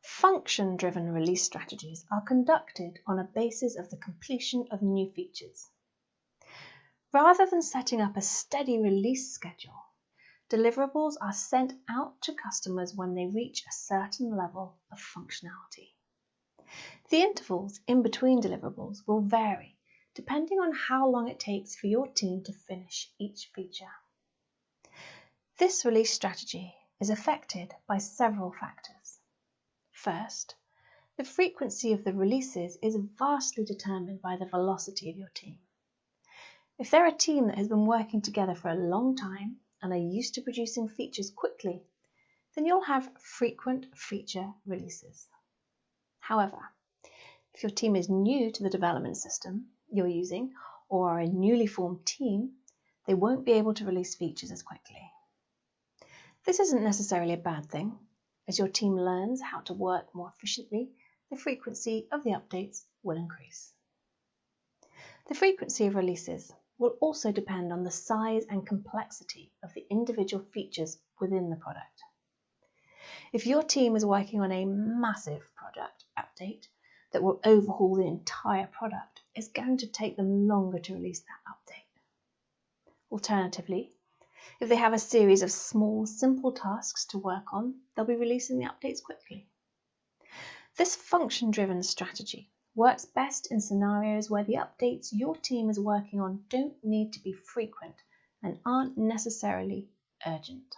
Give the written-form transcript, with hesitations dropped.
Function-driven release strategies are conducted on a basis of the completion of new features. Rather than setting up a steady release schedule, deliverables are sent out to customers when they reach a certain level of functionality. The intervals in between deliverables will vary depending on how long it takes for your team to finish each feature. This release strategy is affected by several factors. First, the frequency of the releases is vastly determined by the velocity of your team. If they're a team that has been working together for a long time and are used to producing features quickly, then you'll have frequent feature releases. However, if your team is new to the development system you're using or are a newly formed team, they won't be able to release features as quickly. This isn't necessarily a bad thing. As your team learns how to work more efficiently, the frequency of the updates will increase. The frequency of releases will also depend on the size and complexity of the individual features within the product. If your team is working on a massive product update that will overhaul the entire product, it's going to take them longer to release that update. Alternatively, if they have a series of small, simple tasks to work on, they'll be releasing the updates quickly. This function-driven strategy works best in scenarios where the updates your team is working on don't need to be frequent and aren't necessarily urgent.